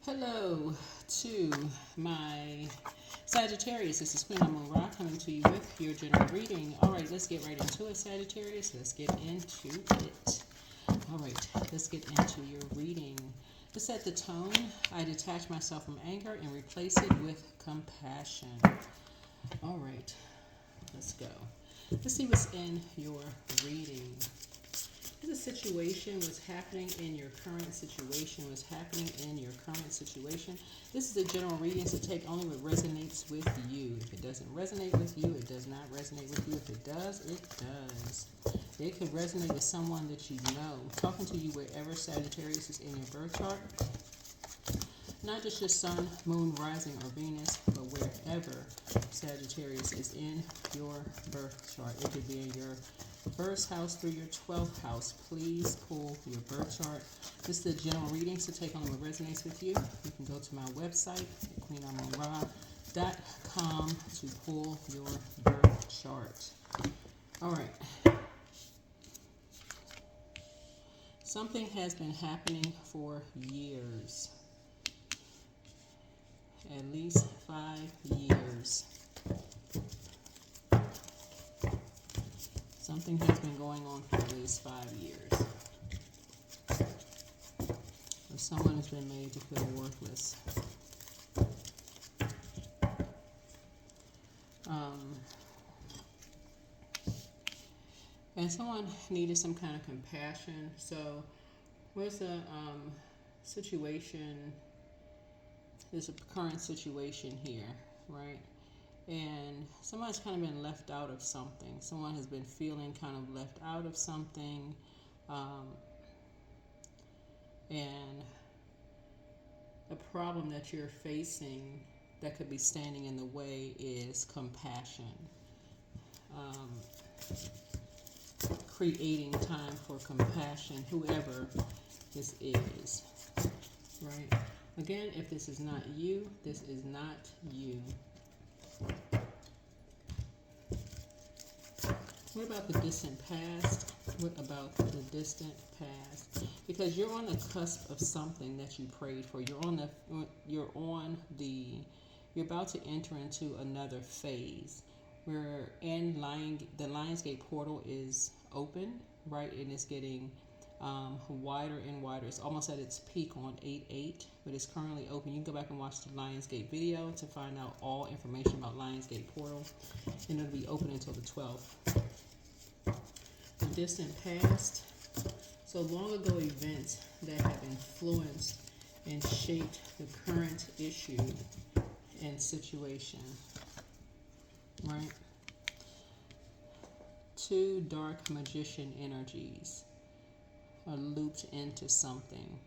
Hello to my Sagittarius. This is Queen Amun Ra coming to you with your general reading. All right, let's get right into it, Sagittarius. Let's get into it. All right, let's get into your reading. To set the tone, I detach myself from anger and replace it with compassion. All right, let's go. Let's see what's in your reading. The situation, what's happening in your current situation, what's happening in your current situation. This is a general reading, so take only what resonates with you. If it doesn't resonate with you, it does not resonate with you. If it does, it does. It could resonate with someone that you know. Talking to you wherever Sagittarius is in your birth chart. Not just your sun, moon, rising, or Venus, but wherever Sagittarius is in your birth chart. It could be in your first house through your 12th house. Please pull your birth chart. This is a general reading, so take on what resonates with you. You can go to my website, queenamunra.com, to pull your birth chart. All right. Something has been happening for years. At least 5 years. Something has been going on for at least 5 years. Or someone has been made to feel worthless. And someone needed some kind of compassion. So, where's the situation? There's a current situation here, right? And someone's kind of been left out of something. Someone has been feeling kind of left out of something. And a problem that you're facing that could be standing in the way is compassion. Creating time for compassion, whoever this is, right? Again, if this is not you, this is not you. What about the distant past? What about the distant past? Because you're on the cusp of something that you prayed for. You're about to enter into another phase. We're in the Lionsgate portal is open, right? And it's getting wider and wider. It's almost at its peak on 8/8, but it's currently open. You can go back and watch the Lionsgate video to find out all information about Lionsgate portal, and it'll be open until the 12th. The distant past, so long ago events that have influenced and shaped the current issue and situation, right? 2 dark magician energies are looped into something.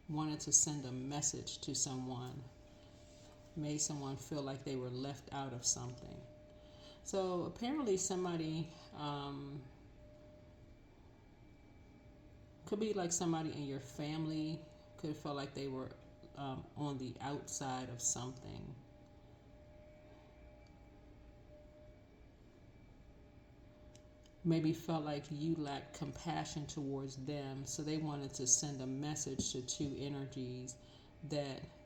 Wanted to send a message to someone, made someone feel like they were left out of something. So apparently somebody, could be like somebody in your family, could have felt like they were on the outside of something. Maybe felt like you lacked compassion towards them, so they wanted to send a message to 2 energies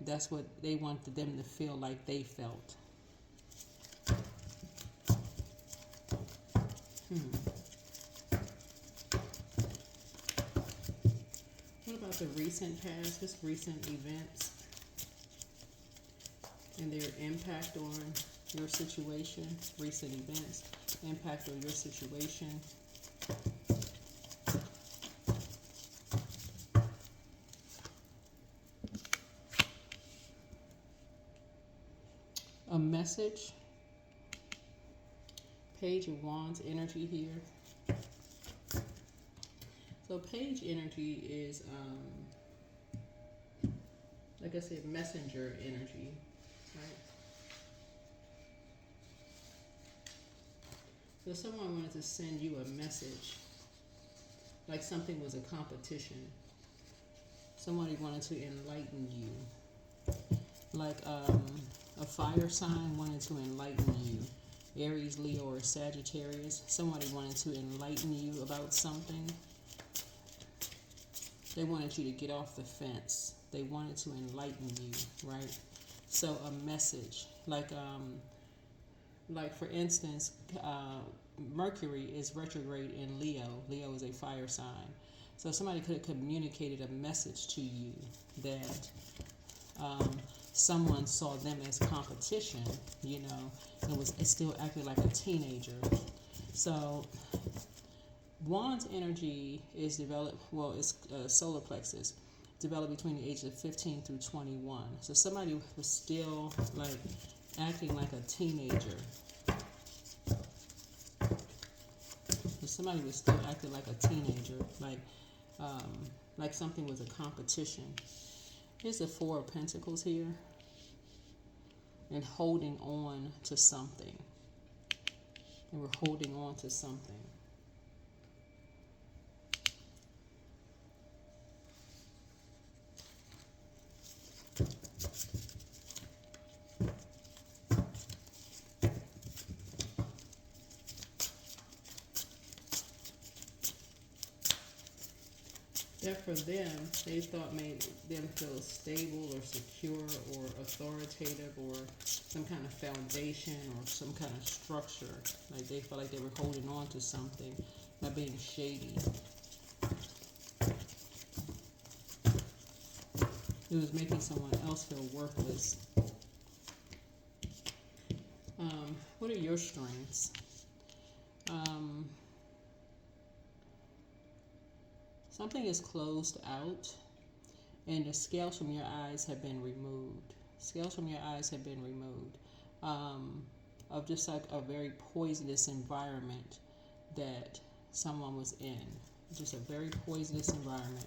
that's what they wanted them to feel like they felt. What about the recent past, just recent events and their impact on your situation? Recent events, impact on your situation. A message. Page of Wands energy here. So page energy is, like I said, messenger energy, right? So someone wanted to send you a message, like something was a competition. Somebody wanted to enlighten you. Like a fire sign wanted to enlighten you. Aries, Leo, or Sagittarius. Somebody wanted to enlighten you about something. They wanted you to get off the fence. They wanted to enlighten you, right? So a message, like for instance, Mercury is retrograde in Leo. Leo is a fire sign. So somebody could have communicated a message to you that someone saw them as competition, you know, and it still acted like a teenager. So Wand's energy is developed, well, it's solar plexus, developed between the ages of 15 through 21. So somebody was still like acting like a teenager. So somebody was still acting like a teenager, like something was a competition. Here's the Four of Pentacles here, and holding on to something. And we're holding on to something. That for them, they thought made them feel stable or secure or authoritative or some kind of foundation or some kind of structure. Like they felt like they were holding on to something, not being shady. It was making someone else feel worthless. What are your strengths? Something is closed out, and the scales from your eyes have been removed. Scales from your eyes have been removed of just like a very poisonous environment that someone was in. Just a very poisonous environment.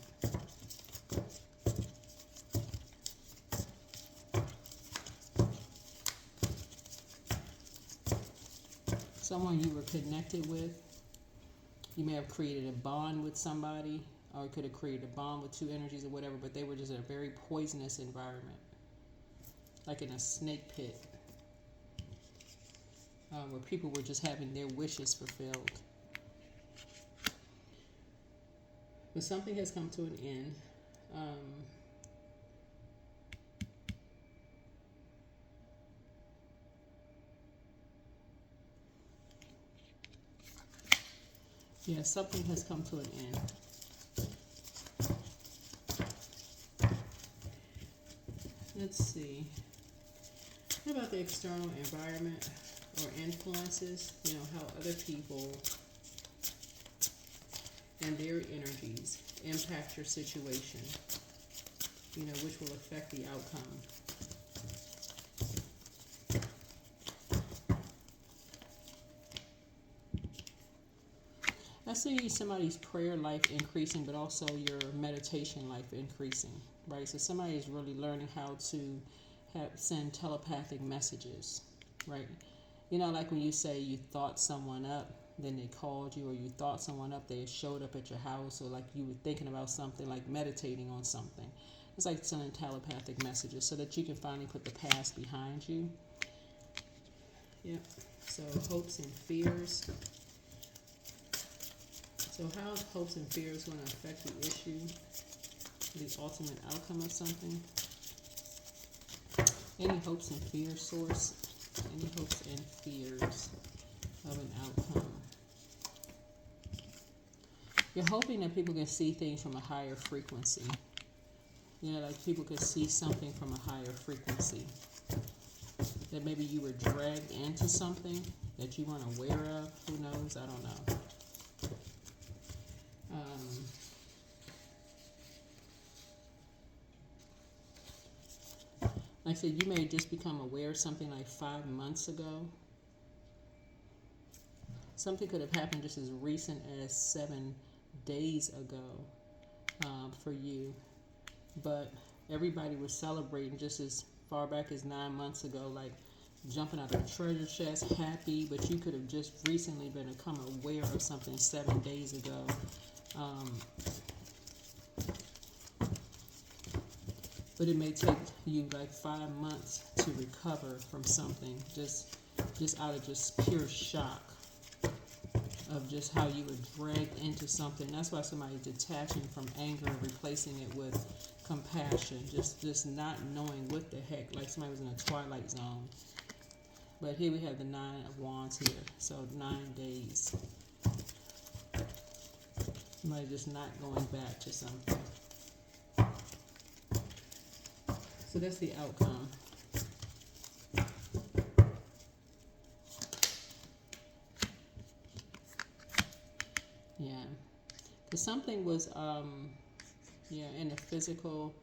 Someone you were connected with. You may have created a bond with somebody, or you could have created a bond with two energies or whatever, but they were just in a very poisonous environment, like in a snake pit, where people were just having their wishes fulfilled. But something has come to an end. Yeah, something has come to an end. Let's see. What about the external environment or influences? You know, how other people and their energies impact your situation, you know, which will affect the outcome. I see somebody's prayer life increasing, but also your meditation life increasing, right? So somebody is really learning how to send telepathic messages, right? You know, like when you say you thought someone up, then they called you, or you thought someone up, they showed up at your house, or like you were thinking about something, like meditating on something. It's like sending telepathic messages so that you can finally put the past behind you. Yep. So hopes and fears. So how is hopes and fears going to affect the issue, the ultimate outcome of something? Any hopes and fears, source? Any hopes and fears of an outcome? You're hoping that people can see things from a higher frequency. You know, like people can see something from a higher frequency. That maybe you were dragged into something that you weren't aware of. Who knows? I don't know. Like I said, you may have just become aware of something like 5 months ago. Something could have happened just as recent as 7 days ago for you. But everybody was celebrating just as far back as 9 months ago, like jumping out of a treasure chest, happy. But you could have just recently become aware of something 7 days ago. But it may take you like 5 months to recover from something, just out of just pure shock. of just how you were dragged into something. That's why somebody's detaching from anger and replacing it with compassion. Just not knowing what the heck, like somebody was in a twilight zone. But here we have the 9 of Wands here. So 9 days. Somebody just not going back to something. So that's the outcome. Yeah. Because something was, yeah, in the physical,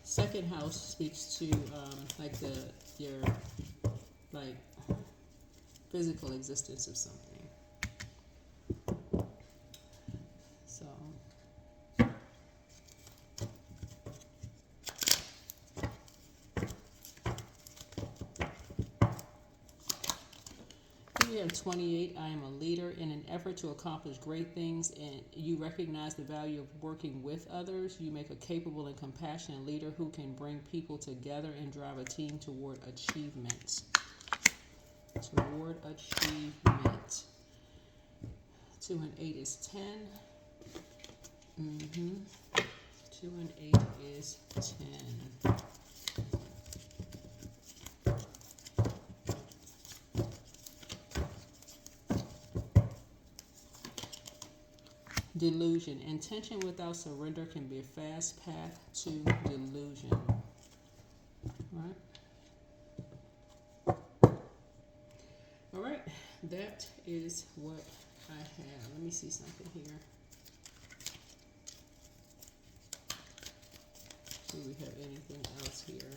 second house speaks to, like your, like, physical existence of something. So, we have 28. I am a leader in an effort to accomplish great things, and you recognize the value of working with others. You make a capable and compassionate leader who can bring people together and drive a team toward achievement. Toward achievement. 2 and 8 is 10. 2 and 8 is 10. Delusion. Intention without surrender can be a fast path to delusion. Right? All right. That is what I have. Let me see something here. See if we have anything else here.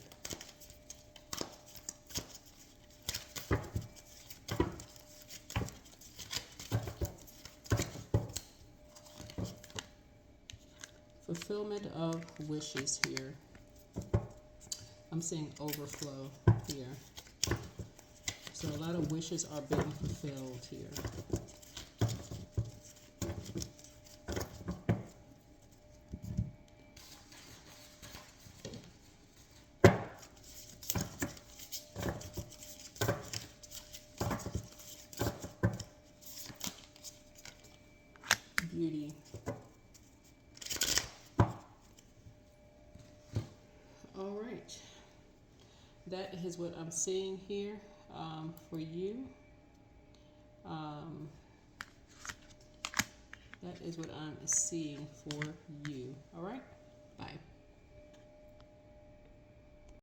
Fulfillment of wishes here. I'm seeing overflow here. So a lot of wishes are being fulfilled here. Beauty. All right. That is what I'm seeing here for you. That is what I'm seeing for you. All right. Bye.